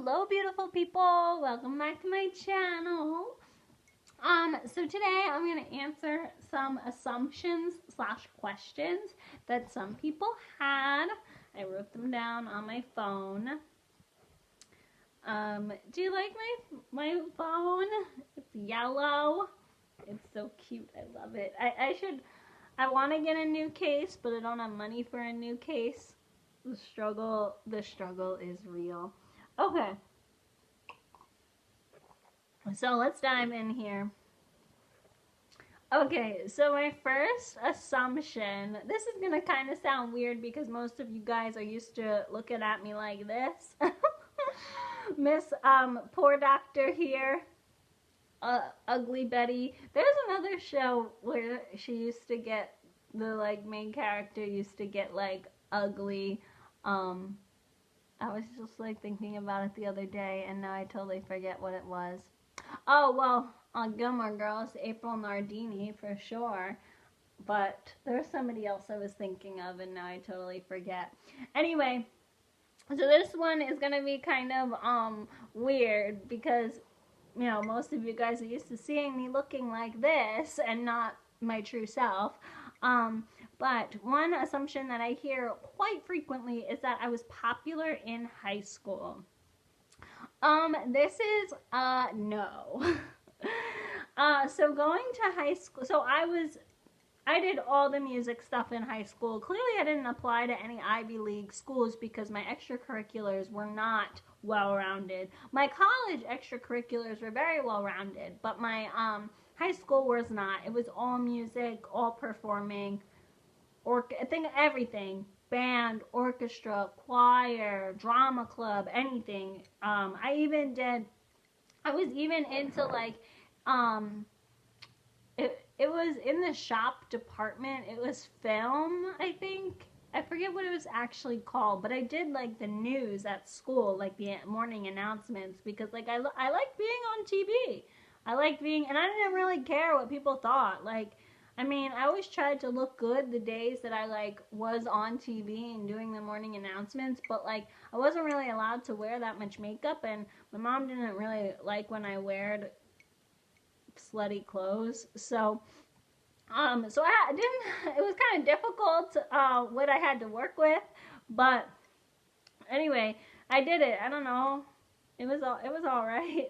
Hello beautiful people, welcome back to my channel. So today I'm going to answer some assumptions slash questions that some people had. I wrote them down on my phone. Do you like my phone? It's yellow. It's so cute. I love it. I want to get a new case, but I don't have money for a new case. The struggle is real. Okay. So let's dive in here. Okay, so my first assumption, this is going to kind of sound weird because most of you guys are used to looking at me like this. Miss Poor Doctor here, Ugly Betty. There's another show where she used to get, the main character used to get ugly. I was just thinking about it the other day and now I totally forget what it was. Oh, well, on Gilmore Girls, April Nardini for sure. But there's somebody else I was thinking of and now I totally forget. Anyway, so this one is going to be kind of weird because, you know, most of you guys are used to seeing me looking like this and not my true self. But one assumption that I hear quite frequently is that I was popular in high school. This is, no. So going to high school, so I did all the music stuff in high school. Clearly I didn't apply to any Ivy League schools because my extracurriculars were not well-rounded. My college extracurriculars were very well-rounded, but my, high school was not. It was all music, all performing, I think everything. Band, orchestra, choir, drama club, anything. I was even into it was in the shop department. It was film, I think. I forget what it was actually called, but I did the news at school, the morning announcements, because I liked being on TV. I liked being, and I didn't really care what people thought. I mean, I always tried to look good the days that I was on TV and doing the morning announcements, but I wasn't really allowed to wear that much makeup, and my mom didn't really like when I wore slutty clothes. So I didn't. It was kind of difficult what I had to work with, but anyway, I did it. I don't know. It was all right.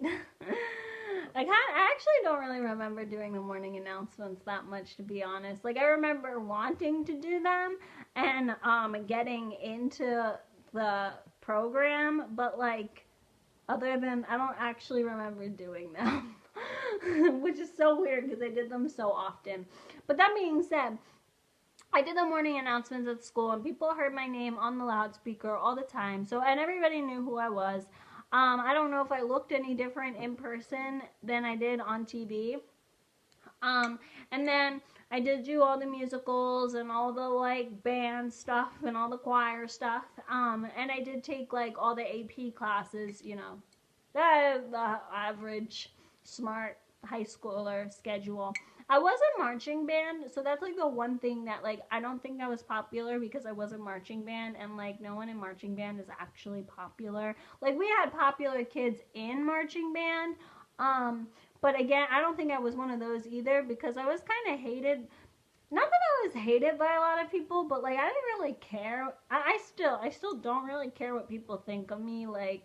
I actually don't really remember doing the morning announcements that much, to be honest. I remember wanting to do them and getting into the program, but other than, I don't actually remember doing them, which is so weird because I did them so often. But that being said, I did the morning announcements at school and people heard my name on the loudspeaker all the time. So, and everybody knew who I was. I don't know if I looked any different in person than I did on TV. And then I did do all the musicals and all the band stuff and all the choir stuff. And I did take all the AP classes, you know, the average smart high schooler schedule. I was in marching band, so that's the one thing that I don't think I was popular because I was in marching band, and no one in marching band is actually popular. We had popular kids in marching band, but again, I don't think I was one of those either because I was kind of hated. Not that I was hated by a lot of people, but I didn't really care. I still don't really care what people think of me. I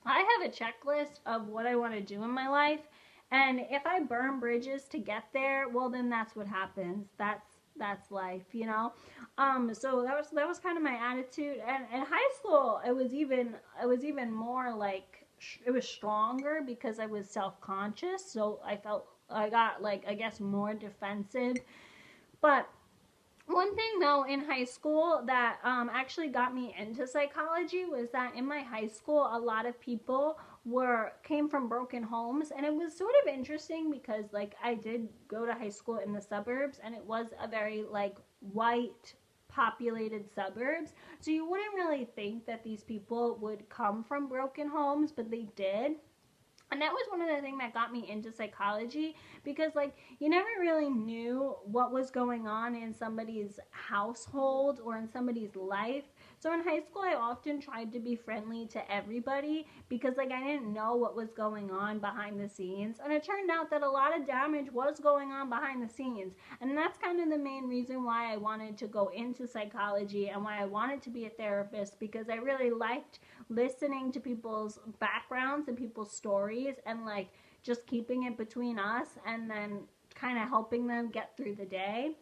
have a checklist of what I want to do in my life. And if I burn bridges to get there, well, then that's what happens. That's life, you know. So that was kind of my attitude. And in high school, it was even more it was stronger because I was self-conscious. So I got I guess more defensive. But one thing though in high school that actually got me into psychology was that in my high school, a lot of people came from broken homes, and it was sort of interesting because I did go to high school in the suburbs, and it was a very white populated suburbs, so you wouldn't really think that these people would come from broken homes, but they did. And that was one of the things that got me into psychology because, you never really knew what was going on in somebody's household or in somebody's life. So in high school, I often tried to be friendly to everybody because like I didn't know what was going on behind the scenes. And it turned out that a lot of damage was going on behind the scenes. And that's kind of the main reason why I wanted to go into psychology and why I wanted to be a therapist, because I really liked listening to people's backgrounds and people's stories and like just keeping it between us and then kind of helping them get through the day.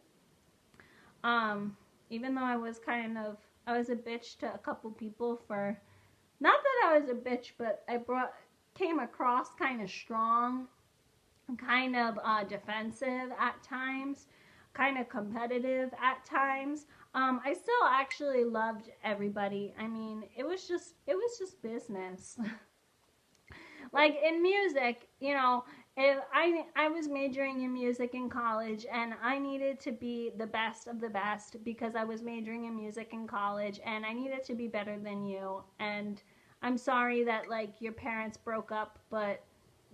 Even though I was a bitch to a couple people for, not that I was a bitch, but came across kind of strong, kind of defensive at times, kind of competitive at times. I still actually loved everybody. I mean, it was just business. Like in music, you know, if I was majoring in music in college and I needed to be the best of the best because I was majoring in music in college and I needed to be better than you. And I'm sorry that like your parents broke up, but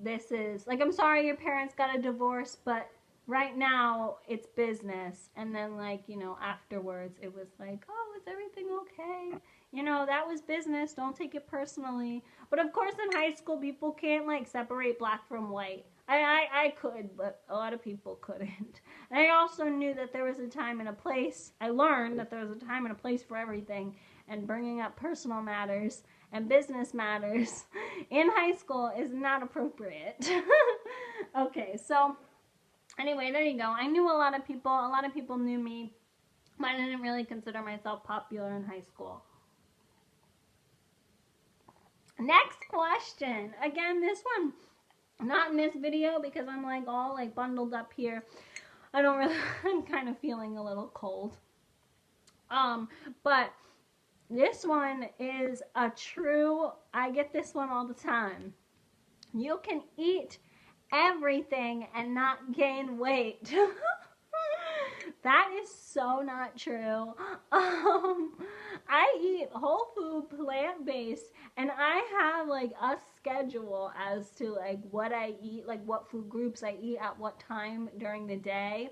this is like, I'm sorry your parents got a divorce, but right now it's business. And then like, you know, afterwards it was like, oh, is everything okay? You know, that was business. Don't take it personally. But of course in high school people can't like separate black from white. I could, but a lot of people couldn't. And I also knew that there was a time and a place. I learned that there was a time and a place for everything. And bringing up personal matters and business matters in high school is not appropriate. Okay, so anyway, there you go. I knew a lot of people. A lot of people knew me. But I didn't really consider myself popular in high school. Next question. Again, this one, not in this video because I'm like all like bundled up here. I'm kind of feeling a little cold. But this one is a true, I get this one all the time. You can eat everything and not gain weight. That is so not true. I eat whole food, plant-based, and I have like a schedule as to like what I eat, like what food groups I eat at what time during the day.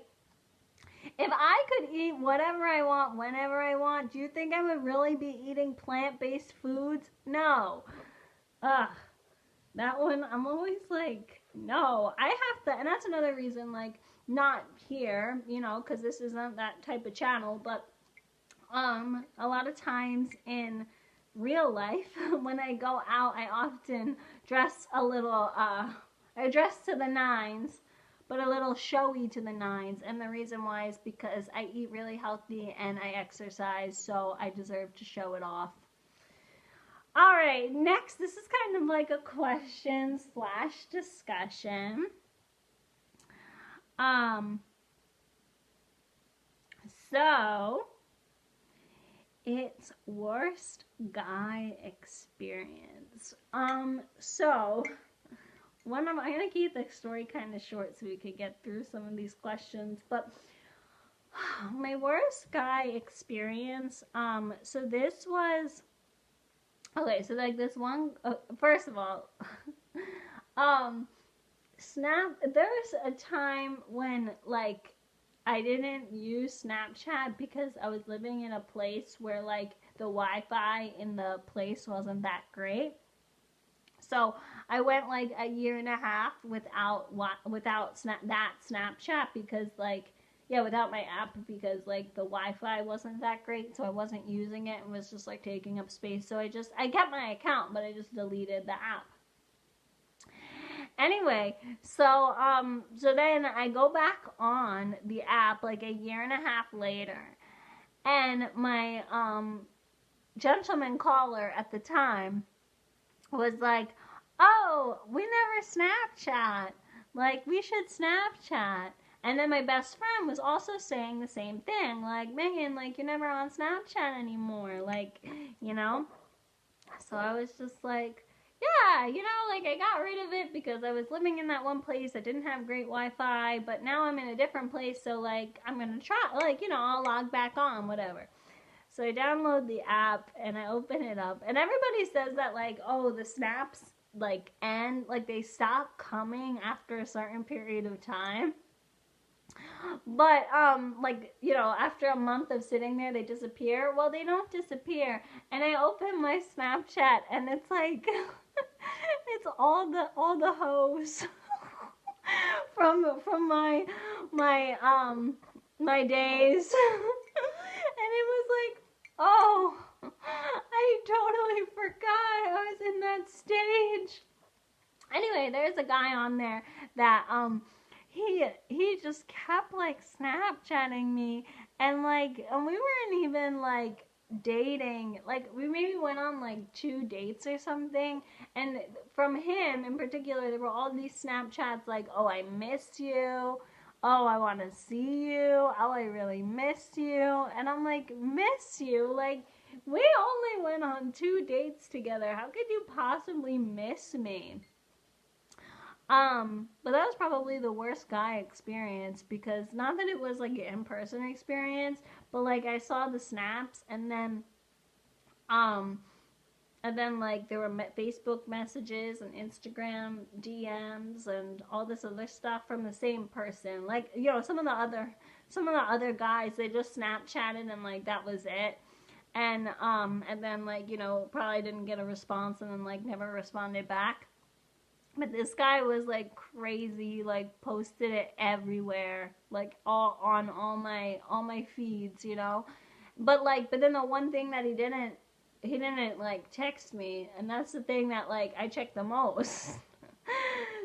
If I could eat whatever I want, whenever I want, do you think I would really be eating plant-based foods? No. Ugh. That one, I'm always like, no. I have to, and that's another reason, like, not here, you know, because this isn't that type of channel, but a lot of times in real life, when I go out, I often dress a little, I dress to the nines, but a little showy to the nines, and the reason why is because I eat really healthy and I exercise, so I deserve to show it off. All right, next, this is kind of like a question / discussion. So, it's worst guy experience. So, I'm gonna keep the story kind of short so we could get through some of these questions, but my worst guy experience, so this was, okay, so like this one, first of all, there's a time when like I didn't use Snapchat because I was living in a place where like the Wi-Fi in the place wasn't that great. So I went like a year and a half without Snapchat because like, yeah, without my app because like the Wi-Fi wasn't that great, so I wasn't using it and was just like taking up space. So I kept my account, but I just deleted the app. Anyway, so then I go back on the app like a year and a half later, and my gentleman caller at the time was like, oh, we never Snapchat, like we should Snapchat. And then my best friend was also saying the same thing, like, Megan, like you're never on Snapchat anymore, like, you know. So I was just like, yeah, you know, like I got rid of it because I was living in that one place that didn't have great Wi-Fi, but now I'm in a different place, so like I'm gonna try, like, you know, I'll log back on, whatever. So I download the app and I open it up, and everybody says that like, oh, the snaps like end, like they stop coming after a certain period of time. But like, you know, after a month of sitting there, they disappear. Well, they don't disappear. And I open my Snapchat, and it's like it's all the hoes from my days. And it was like, oh, I totally forgot I was in that stage. Anyway, there's a guy on there that he just kept like Snapchatting me, and like, and we weren't even like dating. Like, we maybe went on like 2 dates or something, and from him in particular there were all these Snapchats like, oh, I miss you, oh, I want to see you, oh, I really miss you. And I'm like, miss you? Like, we only went on 2 dates together, how could you possibly miss me? But that was probably the worst guy experience, because not that it was like an in-person experience, but like I saw the snaps, um, and then like there were Facebook messages and Instagram DMs and all this other stuff from the same person. Like, you know, some of the other guys, they just Snapchatted and like that was it. And then like, you know, probably didn't get a response and then like never responded back. But this guy was like crazy, like posted it everywhere, like all my feeds, you know. But then the one thing that he didn't like text me, and that's the thing that like I check the most.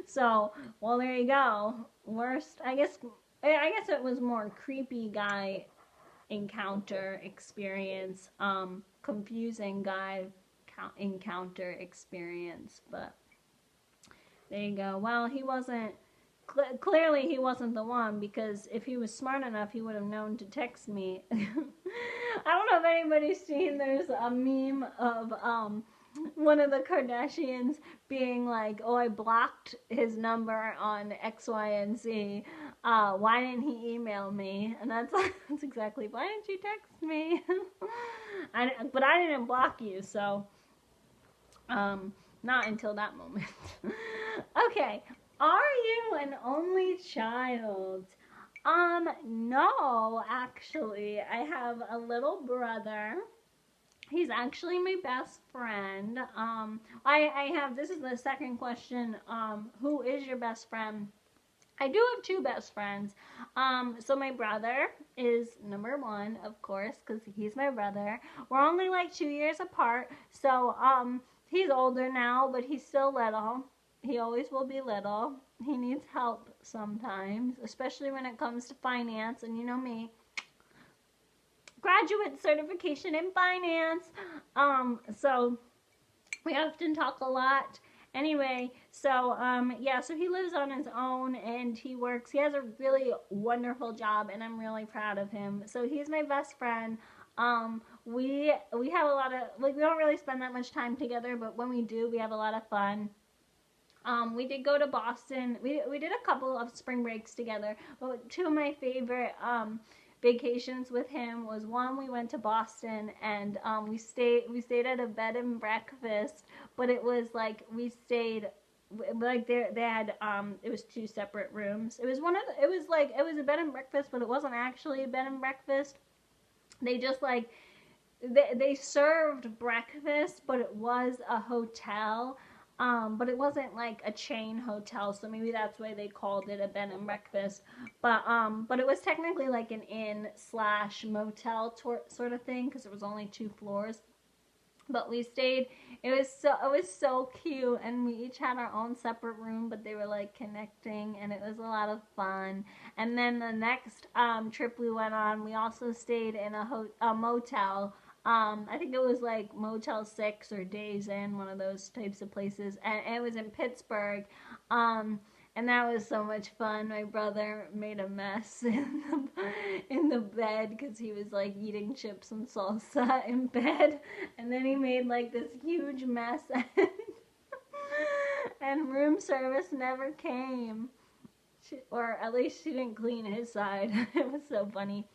So, well, there you go. Worst, I guess it was more creepy guy encounter experience, confusing guy encounter experience, but there you go. Well, he wasn't, clearly he wasn't the one, because if he was smart enough, he would have known to text me. I don't know if anybody's seen, there's a meme of one of the Kardashians being like, oh, I blocked his number on X, Y, and Z. Why didn't he email me? And that's exactly, why didn't you text me? But I didn't block you, so not until that moment. Okay, are you an only child? No, actually. I have a little brother. He's actually my best friend. I have, this is the second question. Who is your best friend? I do have 2 best friends. So my brother is number 1, of course, because he's my brother. We're only like 2 years apart. So, he's older now, but he's still little. He always will be little. He needs help sometimes, especially when it comes to finance. And you know me, graduate certification in finance. So we often talk a lot. Anyway, so yeah, so he lives on his own and he works. He has a really wonderful job, and I'm really proud of him. So he's my best friend. We have a lot of, like, we don't really spend that much time together, but when we do, we have a lot of fun. We did go to Boston. We did a couple of spring breaks together, but 2 of my favorite vacations with him was, one, we went to Boston, and we stayed at a bed and breakfast, but it was like we stayed like they had it was 2 separate rooms. It was it was a bed and breakfast, but it wasn't actually a bed and breakfast. They just like they served breakfast, but it was a hotel. But it wasn't like a chain hotel, so maybe that's why they called it a bed and breakfast. But it was technically like an inn / motel sort of thing, because it was only 2 floors. But we stayed. It was so cute, and we each had our own separate room, but they were like connecting, and it was a lot of fun. And then the next trip we went on, we also stayed in a motel. I think it was like Motel 6 or Days Inn, one of those types of places, and it was in Pittsburgh. And that was so much fun. My brother made a mess in the bed, because he was like eating chips and salsa in bed, and then he made like this huge mess, and room service never came, or at least she didn't clean his side. It was so funny.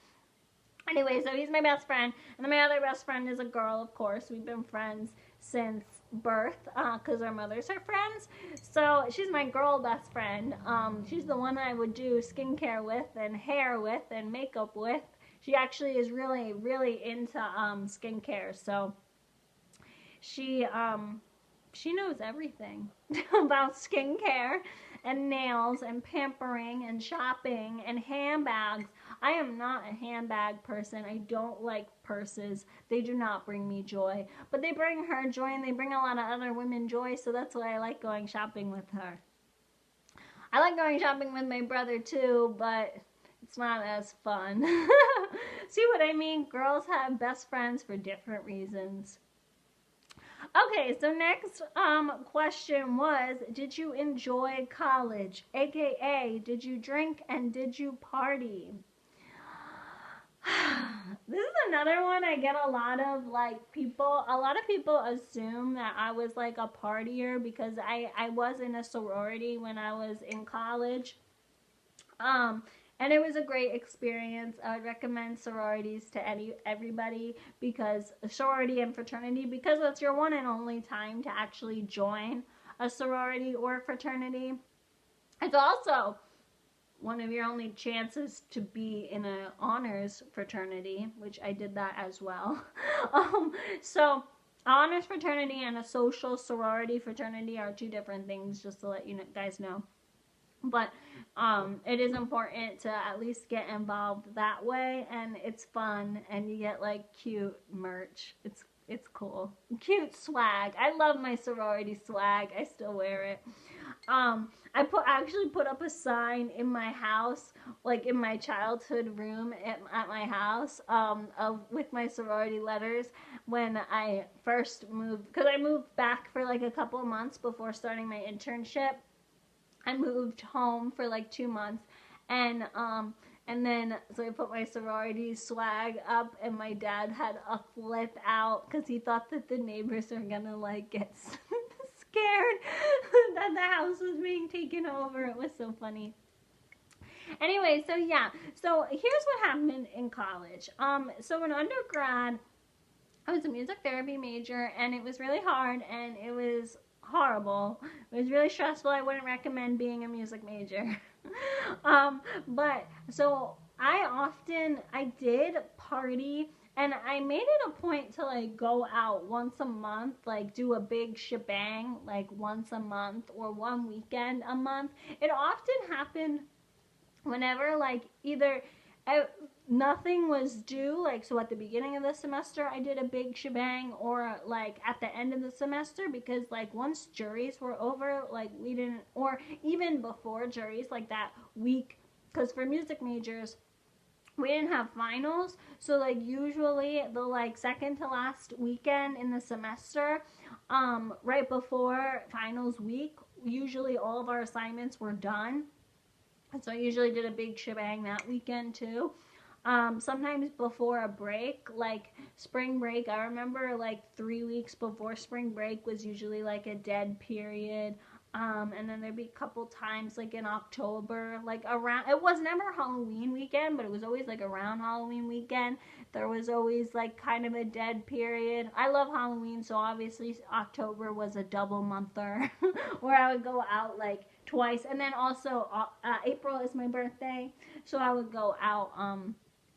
Anyway, so he's my best friend, and then my other best friend is a girl, of course. We've been friends since birth because our mothers are friends. So she's my girl best friend. She's the one I would do skincare with and hair with and makeup with. She actually is really, really into skincare. So she knows everything about skincare and nails and pampering and shopping and handbags. I am not a handbag person. I don't like purses. They do not bring me joy. But they bring her joy and they bring a lot of other women joy, so that's why I like going shopping with her. I like going shopping with my brother too, but it's not as fun. See what I mean? Girls have best friends for different reasons. Okay, so next question was, did you enjoy college? AKA, did you drink and did you party? This is another one I get a lot of, like, a lot of people assume that I was like a partier because I was in a sorority when I was in college. And it was a great experience. I would recommend sororities to everybody, because sorority and fraternity, because it's your one and only time to actually join a sorority or fraternity. It's also one of your only chances to be in an honors fraternity, which I did that as well. So honors fraternity and a social sorority fraternity are two different things, just to let you guys know. But it is important to at least get involved that way, and it's fun, and you get like cute merch. It's cool. Cute swag. I love my sorority swag. I still wear it. I actually put up a sign in my house, like in my childhood room at my house, with my sorority letters when I first moved, because I moved back for like a couple of months before starting my internship. I moved home for like 2 months, and then so I put my sorority swag up, and my dad had a flip out because he thought that the neighbors were gonna like get scared that the house was being taken over. It was so funny. Anyway, so yeah, so here's what happened in college. So in undergrad, I was a music therapy major, and it was really hard, and it was horrible. It was really stressful. I wouldn't recommend being a music major. But so I did party, and I made it a point to like go out once a month, like do a big shebang like once a month or one weekend a month. It often happened whenever like either nothing was due, like so at the beginning of the semester I did a big shebang, or like at the end of the semester, because like once juries were over, like we didn't, or even before juries, like that week, because for music majors we didn't have finals, so like usually the like second to last weekend in the semester, right before finals week, usually all of our assignments were done. So I usually did a big shebang that weekend too. Sometimes before a break, like spring break, I remember like 3 weeks before spring break was usually like a dead period. And then there'd be a couple times like in October, like around, it was never Halloween weekend, but it was always like around Halloween weekend. There was always like kind of a dead period. I love Halloween, so obviously October was a double monther where I would go out like twice. And then also April is my birthday, so I would go out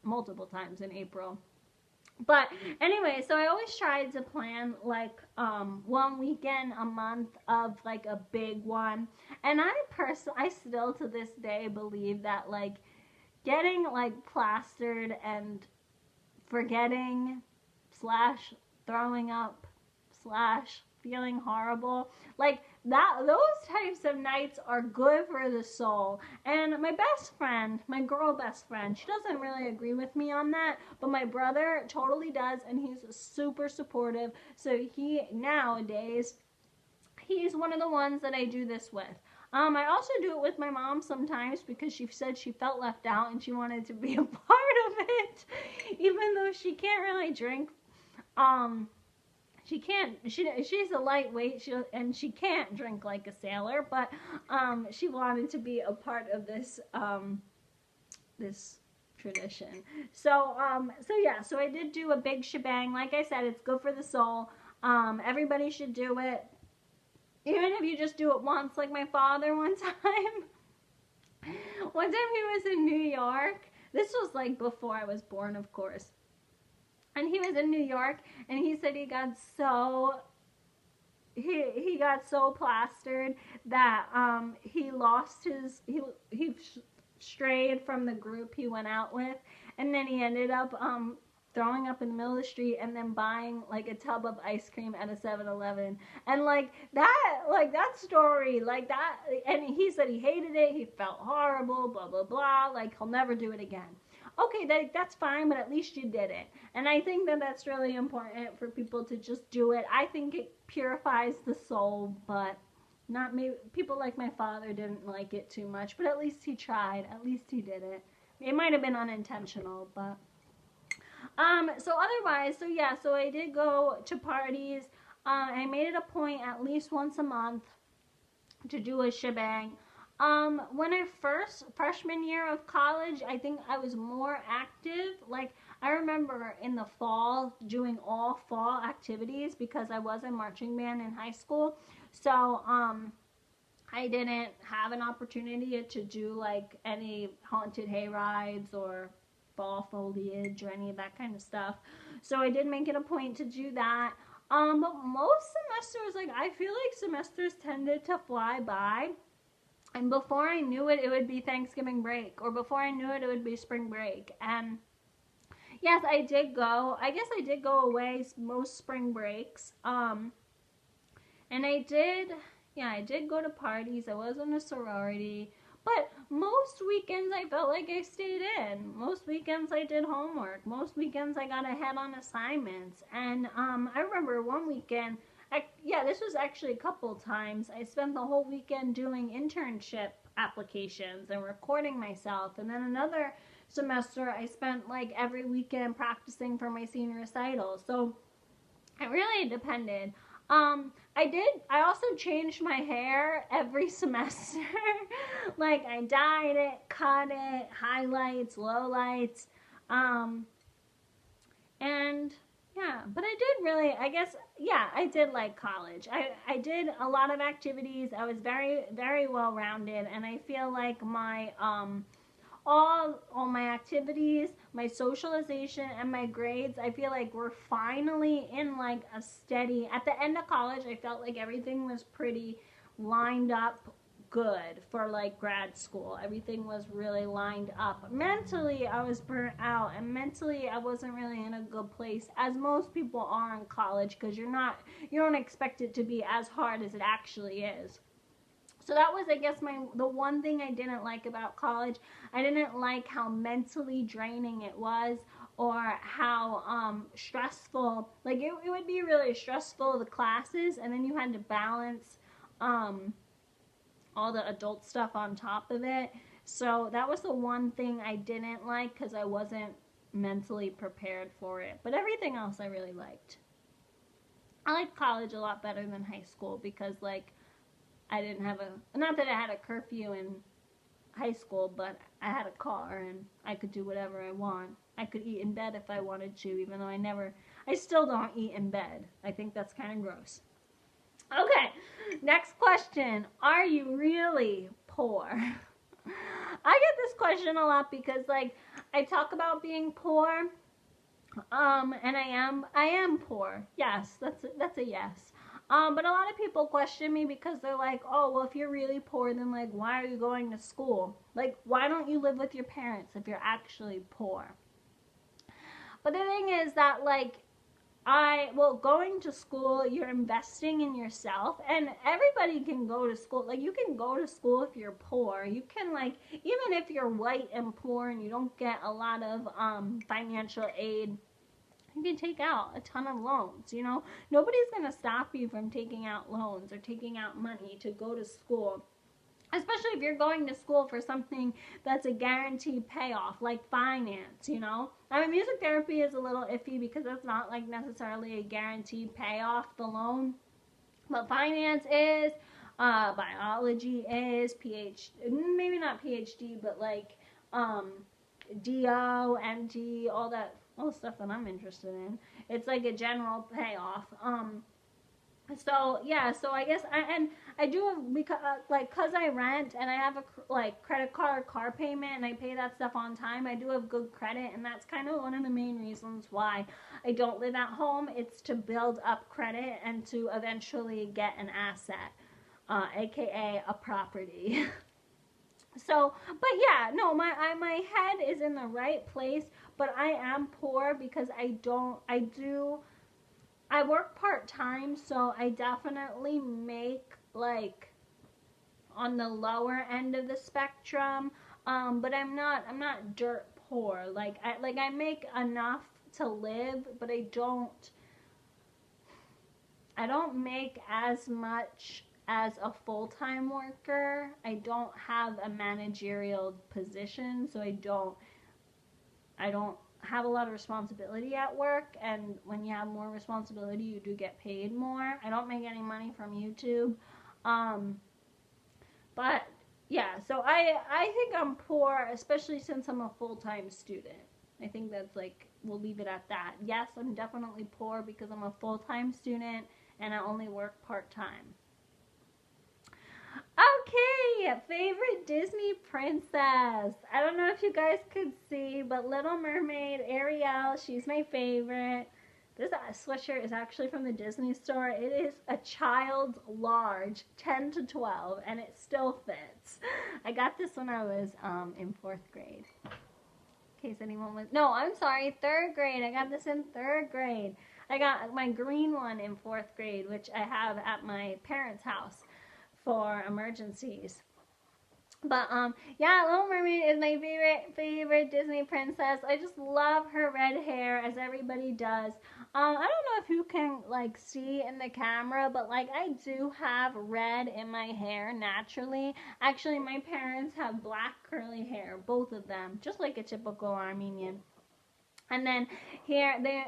multiple times in April. But anyway, so I always tried to plan like one weekend a month of like a big one. And I still to this day believe that like getting like plastered and forgetting slash throwing up slash feeling horrible, like that, those types of nights are good for the soul. And my best friend, my girl best friend, she doesn't really agree with me on that, but my brother totally does, and he's super supportive. So nowadays he's one of the ones that I do this with. I also do it with my mom sometimes, because she said she felt left out and she wanted to be a part of it, even though she can't really drink. She's a lightweight, and she can't drink like a sailor, but she wanted to be a part of this this tradition. So yeah, so I did do a big shebang. Like I said, it's good for the soul. Everybody should do it. Even if you just do it once, like my father one time. One time he was in New York. This was like before I was born, of course. And he was in New York, and he said he got so plastered that he lost his he strayed from the group he went out with, and then he ended up throwing up in the middle of the street and then buying like a tub of ice cream at a 7-Eleven. And that story, like that, and he said he hated it, he felt horrible, blah blah blah, like he'll never do it again. Okay, that's fine, but at least you did it. And I think that that's really important for people to just do it. I think it purifies the soul, but not me. People like my father didn't like it too much, but at least he tried. At least he did it. It might have been unintentional, but so otherwise, so I did go to parties. I made it a point at least once a month to do a shebang. When I freshman year of college, I think I was more active. Like, I remember in the fall doing all fall activities because I was in marching band in high school. So, I didn't have an opportunity to do like any haunted hay rides or fall foliage or any of that kind of stuff. So I did make it a point to do that. But most semesters, like, I feel like semesters tended to fly by. And before I knew it, it would be Thanksgiving break. Or before I knew it, it would be spring break. And yes, I did go. I guess I did go away most spring breaks. And I did go to parties. I was in a sorority. But most weekends I felt like I stayed in. Most weekends I did homework. Most weekends I got ahead on assignments. And I remember one weekend, this was actually a couple times. I spent the whole weekend doing internship applications and recording myself. And then another semester, I spent like every weekend practicing for my senior recital. So it really depended. I also changed my hair every semester. Like, I dyed it, cut it, highlights, lowlights. And yeah, but I did really, I did like college. I did a lot of activities. I was very, very well rounded, and I feel like my, all my activities, my socialization, and my grades, I feel like we're finally in like a steady, at the end of college, I felt like everything was pretty lined up good for like grad school. Everything was really lined up. Mentally, I was burnt out, and mentally I wasn't really in a good place, as most people are in college, because you don't expect it to be as hard as it actually is. So that was, I guess, the one thing I didn't like about college. I didn't like how mentally draining it was, or how stressful. Like, it would be really stressful, the classes, and then you had to balance all the adult stuff on top of it. So that was the one thing I didn't like, because I wasn't mentally prepared for it. But everything else I really liked. I liked college a lot better than high school, because, like, I didn't have not that I had a curfew in high school, but I had a car and I could do whatever I want. I could eat in bed if I wanted to, even though I still don't eat in bed. I think that's kind of gross. Okay, next question. Are you really poor? I get this question a lot because, like, I talk about being poor, and I am poor. Yes, that's a yes. But a lot of people question me because they're like, oh, well, if you're really poor, then, like, why are you going to school? Like, why don't you live with your parents if you're actually poor? But the thing is that, like, going to school, you're investing in yourself, and everybody can go to school. Like, you can go to school if you're poor. You can, like, even if you're white and poor and you don't get a lot of financial aid, you can take out a ton of loans, you know. Nobody's going to stop you from taking out loans or taking out money to go to school. Especially if you're going to school for something that's a guaranteed payoff, like finance, you know. I mean, music therapy is a little iffy because it's not, like, necessarily a guaranteed payoff, the loan. But finance is, biology is, maybe not PhD, but, like, DO, MD, all that all the stuff that I'm interested in. It's like a general payoff. So yeah, so I guess I do have, because like, cause I rent and I have a like credit card, car payment, and I pay that stuff on time. I do have good credit, and that's kind of one of the main reasons why I don't live at home. It's to build up credit and to eventually get an asset, aka a property. So, but yeah, no, my head is in the right place, but I am poor because I work part time, so I definitely make like on the lower end of the spectrum. But I'm not dirt poor. I make enough to live, but I don't make as much as a full-time worker. I don't have a managerial position, so I don't have a lot of responsibility at work, and when you have more responsibility, you do get paid more. I don't make any money from YouTube. Um, but yeah, so I think I'm poor, especially since I'm a full-time student. I think that's like, we'll leave it at that. Yes, I'm definitely poor because I'm a full-time student and I only work part-time. Okay, favorite Disney princess. I don't know if you guys could see, but Little Mermaid, Ariel, she's my favorite. This sweatshirt is actually from the Disney store. It is a child's large, 10 to 12, and it still fits. I got this when I was in 4th grade. In case anyone was... No, I'm sorry, 3rd grade. I got this in 3rd grade. I got my green one in 4th grade, which I have at my parents' house for emergencies. But yeah, Little Mermaid is my favorite Disney princess. I just love her red hair, as everybody does. I don't know if you can like see in the camera, but like, I do have red in my hair naturally. Actually, my parents have black curly hair, both of them, just like a typical Armenian. And then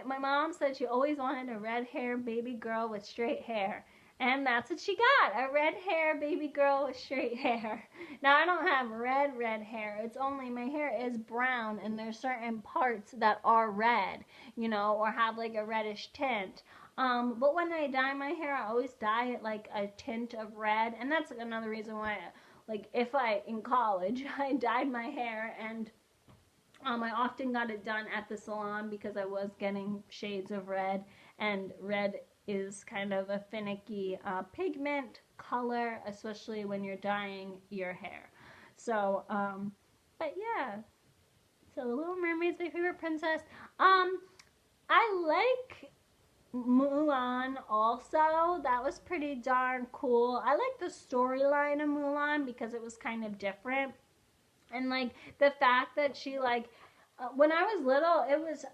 my mom said she always wanted a red hair baby girl with straight hair. And that's what she got, a red hair baby girl with straight hair. Now, I don't have red hair. It's only, my hair is brown, and there's certain parts that are red, or have like a reddish tint. But when I dye my hair, I always dye it like a tint of red. And that's another reason why, like, in college, I dyed my hair, and I often got it done at the salon because I was getting shades of red, and red is kind of a finicky pigment color, especially when you're dyeing your hair. So, but yeah. So Little Mermaid's my favorite princess. I like Mulan also. That was pretty darn cool. I like the storyline of Mulan because it was kind of different. And like the fact that she like when I was little,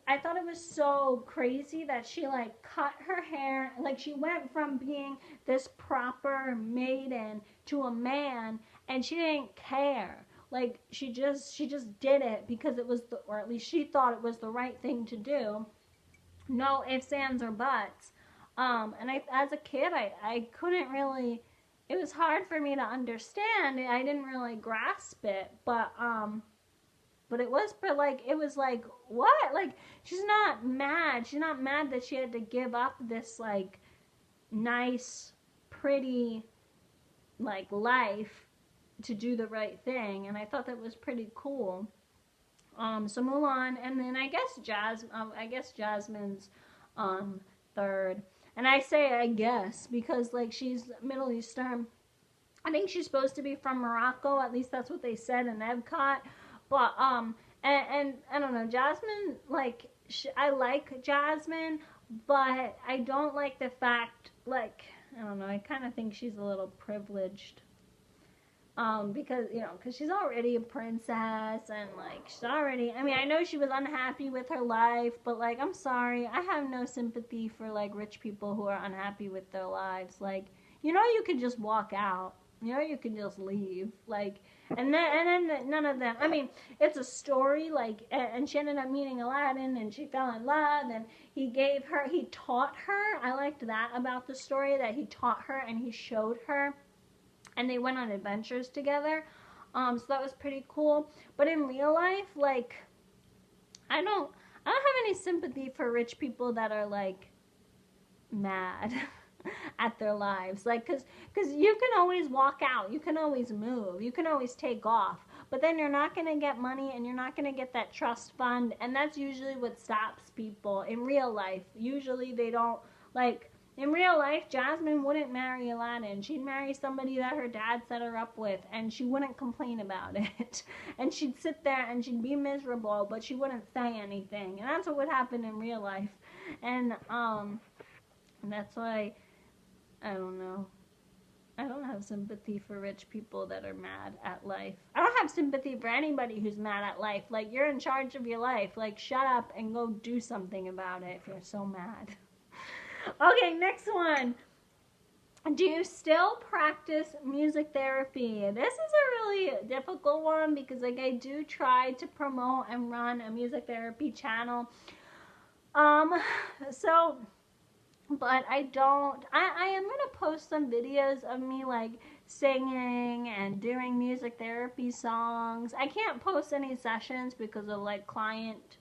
I thought it was so crazy that she like cut her hair, like she went from being this proper maiden to a man, and she didn't care. Like she just did it because it was or at least she thought it was the right thing to do. No ifs, ands, or buts. And as a kid, I couldn't really. It was hard for me to understand. I didn't really grasp it, but it was, it was like, what? Like, she's not mad. She's not mad that she had to give up this, like, nice, pretty, like, life to do the right thing. And I thought that was pretty cool. So Mulan, and then I guess Jasmine's, third. And I say I guess because, like, she's Middle Eastern. I think she's supposed to be from Morocco. At least that's what they said in Epcot. But, and I don't know, Jasmine, like, I like Jasmine, but I don't like the fact, like, I don't know, I kind of think she's a little privileged. Because, because she's already a princess, and, like, I mean, I know she was unhappy with her life, but, like, I'm sorry, I have no sympathy for, like, rich people who are unhappy with their lives. Like, you could just walk out. You can just leave. Like, and then none of them. I mean, it's a story, like, and she ended up meeting Aladdin, and she fell in love, and he taught her. I liked that about the story, that he taught her and he showed her, and they went on adventures together. So that was pretty cool. But in real life, like, I I don't have any sympathy for rich people that are like mad at their lives, like, because you can always walk out, you can always move, you can always take off, but then you're not going to get money and you're not going to get that trust fund, and that's usually what stops people in real life. Usually they don't, like, in real life, Jasmine wouldn't marry Aladdin. She'd marry somebody that her dad set her up with, and she wouldn't complain about it. And she'd sit there and she'd be miserable, but she wouldn't say anything. And that's what would happen in real life. And that's why, I don't know. I don't have sympathy for rich people that are mad at life. I don't have sympathy for anybody who's mad at life. Like, you're in charge of your life. Like, shut up and go do something about it if you're so mad. Okay, next one. Do you still practice music therapy? This is a really difficult one because, like, I do try to promote and run a music therapy channel. But I don't. I am going to post some videos of me, like, singing and doing music therapy songs. I can't post any sessions because of, like, client,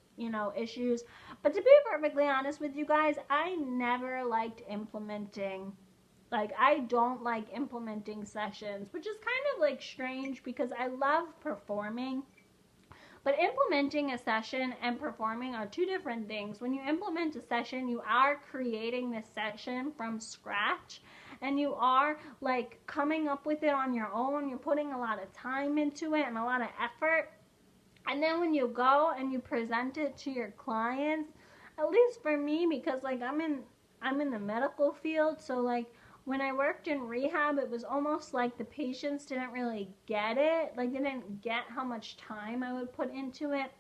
issues. But to be perfectly honest with you guys, I never liked implementing. Like, I don't like implementing sessions, which is kind of, like, strange because I love performing. But implementing a session and performing are two different things. When you implement a session, you are creating this session from scratch. And you are, like, coming up with it on your own. You're putting a lot of time into it and a lot of effort. And then when you go and you present it to your clients, at least for me, because, like, I'm in the medical field, so, like, when I worked in rehab, it was almost like the patients didn't really get it. Like, they didn't get how much time I would put into it.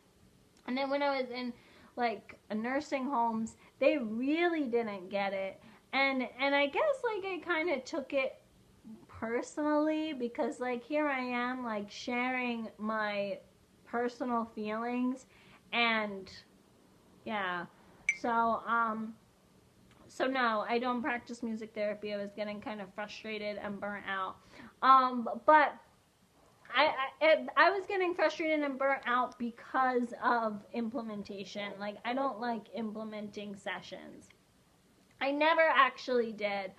And then when I was in, like, nursing homes, they really didn't get it. And I guess, like, I kind of took it personally because, like, here I am, like, sharing my personal feelings, and yeah, so no, I don't practice music therapy. I was getting kind of frustrated and burnt out, but I was getting frustrated and burnt out because of implementation. Like, I don't like implementing sessions. I never actually did.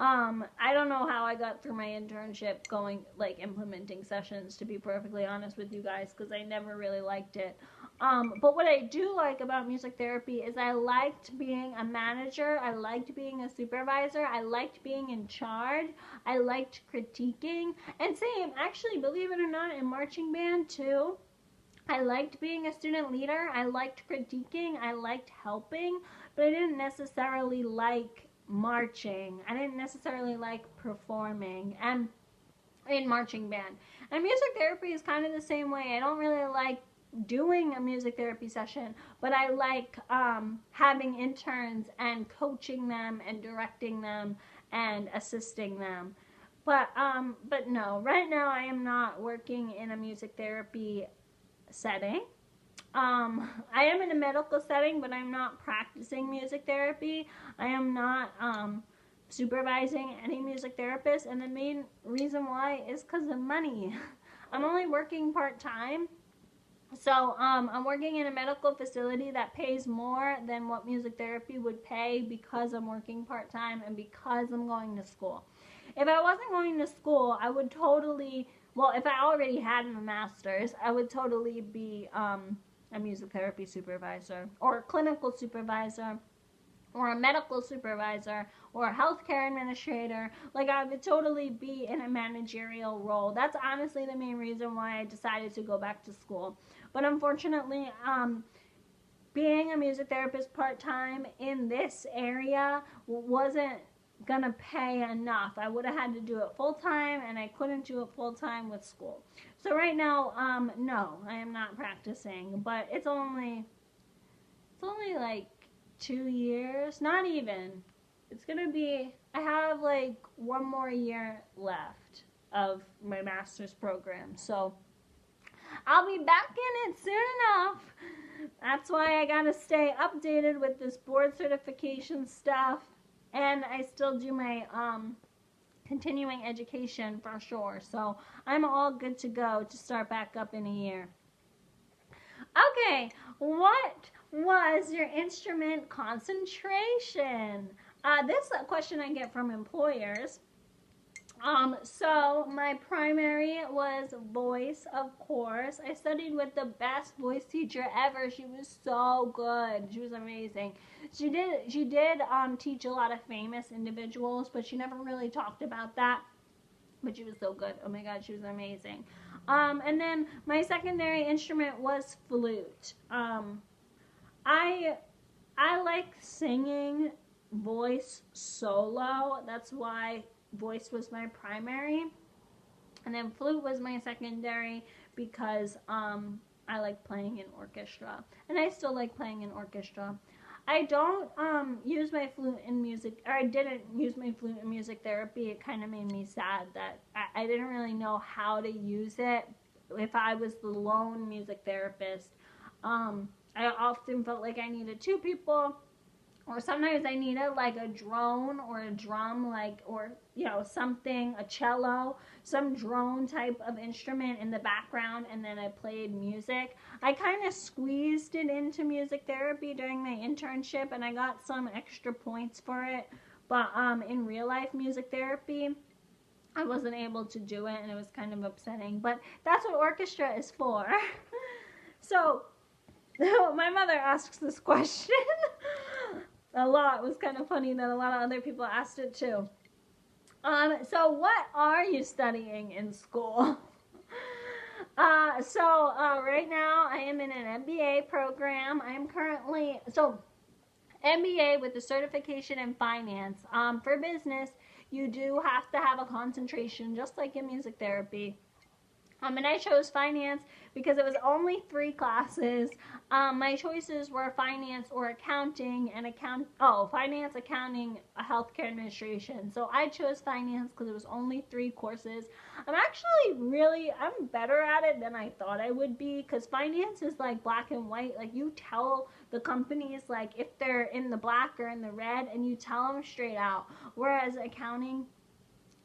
I don't know how I got through my internship going, like, implementing sessions, to be perfectly honest with you guys, because I never really liked it. But what I do like about music therapy is I liked being a manager, I liked being a supervisor, I liked being in charge, I liked critiquing, and same, actually, believe it or not, in marching band too. I liked being a student leader, I liked critiquing, I liked helping, but I didn't necessarily like marching. I didn't necessarily like performing and in marching band. And music therapy is kind of the same way. I don't really like doing a music therapy session, but I like having interns and coaching them and directing them and assisting them. But no, right now I am not working in a music therapy setting. I am in a medical setting, but I'm not practicing music therapy. I am not supervising any music therapist, and the main reason why is because of money. I'm only working part-time, so I'm working in a medical facility that pays more than what music therapy would pay because I'm working part-time and because I'm going to school. If I wasn't going to school, I would totally, well, if I already had a master's, I would totally be a music therapy supervisor or a clinical supervisor or a medical supervisor or a healthcare administrator. Like, I would totally be in a managerial role. That's honestly the main reason why I decided to go back to school. But unfortunately, being a music therapist part-time in this area wasn't gonna pay enough. I would have had to do it full-time, and I couldn't do it full-time with school. So right now, no, I am not practicing, but it's only like 2 years, not even. It's gonna be, I have like 1 more year left of my master's program, so I'll be back in it soon enough. That's why I gotta stay updated with this board certification stuff. And I still do my continuing education for sure. So I'm all good to go to start back up in a year. Okay, what was your instrument concentration? This is a question I get from employers. So my primary was voice, of course. I studied with the best voice teacher ever. She was so good. She was amazing. She did teach a lot of famous individuals, but she never really talked about that. But she was so good. Oh my god, she was amazing. And then my secondary instrument was flute. I I like singing voice solo. That's why voice was my primary, and then flute was my secondary because I like playing in orchestra, and I still like playing in orchestra. I don't use my flute in music, or I didn't use my flute in music therapy. It kind of made me sad that I didn't really know how to use it if I was the lone music therapist. I often felt like I needed two people, or sometimes I needed like a drone or a drum, like, or something, a cello, some drone type of instrument in the background, and then I played music. I kind of squeezed it into music therapy during my internship, and I got some extra points for it. But in real life music therapy, I wasn't able to do it, and it was kind of upsetting. But that's what orchestra is for. So my mother asks this question a lot. It was kind of funny that a lot of other people asked it too. So what are you studying in school? Right now I am in an MBA program. I am currently, MBA with a certification in finance. For business, you do have to have a concentration, just like in music therapy. And I chose finance because it was only 3 classes. My choices were finance or accounting, and finance, accounting, healthcare administration. So I chose finance because it was only 3 courses. I'm better at it than I thought I would be, because finance is like black and white. Like, you tell the companies like if they're in the black or in the red, and you tell them straight out. Whereas accounting,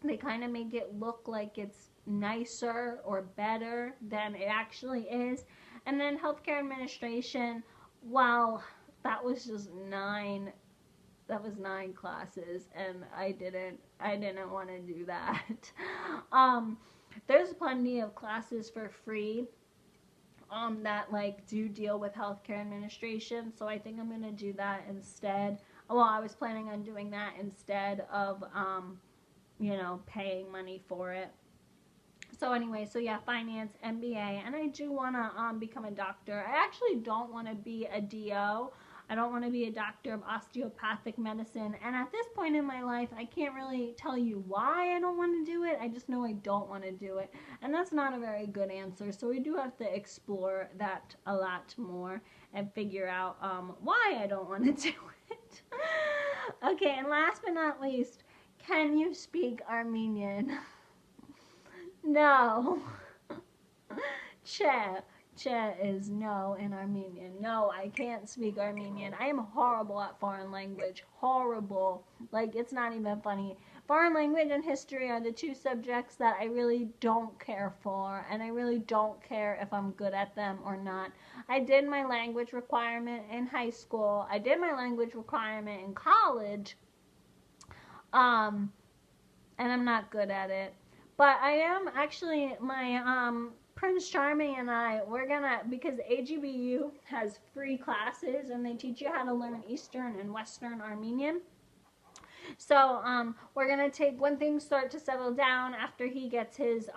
they kind of make it look like it's nicer or better than it actually is. And then healthcare administration, well, that was just 9 classes, and I didn't want to do that. There's plenty of classes for free that like do deal with healthcare administration, so I think I'm going to do that instead. Well, I was planning on doing that instead of paying money for it. So anyway, finance, MBA, and I do want to become a doctor. I actually don't want to be a DO. I don't want to be a doctor of osteopathic medicine. And at this point in my life, I can't really tell you why I don't want to do it. I just know I don't want to do it. And that's not a very good answer. So we do have to explore that a lot more and figure out why I don't want to do it. Okay, and last but not least, can you speak Armenian? No. Che is no in Armenian. No, I can't speak Armenian. I am horrible at foreign language. Horrible. Like, it's not even funny. Foreign language and history are the 2 subjects that I really don't care for, and I really don't care if I'm good at them or not. I did my language requirement in high school. I did my language requirement in college. And I'm not good at it. But I am actually, my Prince Charming and I, because AGBU has free classes, and they teach you how to learn Eastern and Western Armenian. So we're going to take, when things start to settle down after he gets his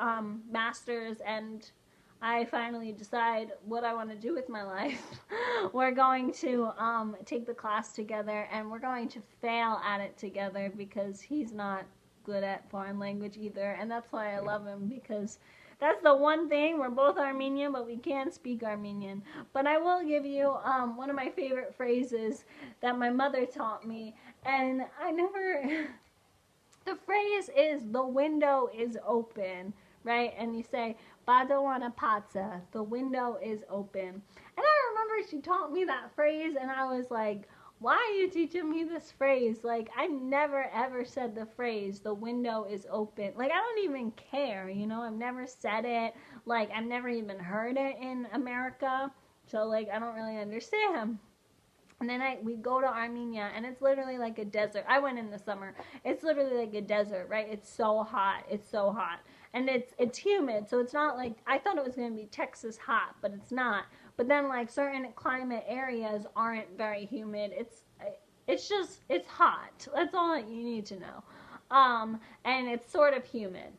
master's and I finally decide what I want to do with my life, we're going to take the class together, and we're going to fail at it together, because he's not good at foreign language either, and that's why I love him, because that's the one thing. We're both Armenian, but we can't speak Armenian. But I will give you one of my favorite phrases that my mother taught me, and the phrase is, the window is open, right? And you say, Badawana patsa, the window is open. And I remember she taught me that phrase, and I was like, why are you teaching me this phrase? Like, I never ever said the phrase, the window is open. Like, I don't even care, I've never said it. Like, I've never even heard it in America. So, like, I don't really understand. And then we go to Armenia, and it's literally like a desert. I went in the summer. It's literally like a desert, right? It's so hot. It's so hot. And it's humid, so it's not like, I thought it was going to be Texas hot, but it's not. But then like certain climate areas aren't very humid. It's hot. That's all that you need to know. And it's sort of humid.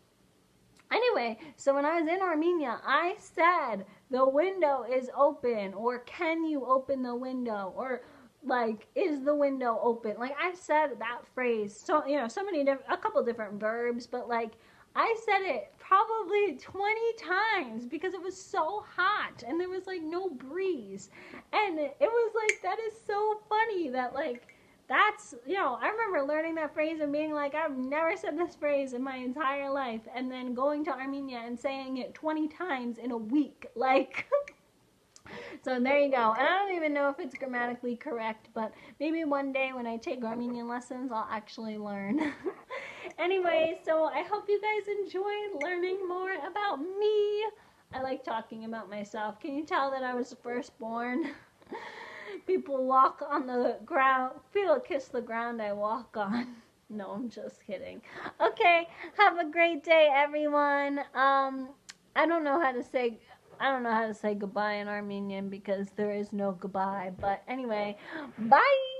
Anyway, so when I was in Armenia, I said, the window is open, or can you open the window, or like, is the window open? Like, I said that phrase, so, so many a couple different verbs, but like, I said it probably 20 times because it was so hot and there was like no breeze. And it was like, that is so funny that like, that's, I remember learning that phrase and being like, I've never said this phrase in my entire life. And then going to Armenia and saying it 20 times in a week. Like, so there you go. And I don't even know if it's grammatically correct, but maybe one day when I take Armenian lessons, I'll actually learn. Anyway, so I hope you guys enjoyed learning more about me. I like talking about myself. Can you tell that I was the firstborn? People walk on the ground. People kiss the ground I walk on. No, I'm just kidding. Okay, have a great day, everyone. I don't know how to say goodbye in Armenian because there is no goodbye. But anyway, bye.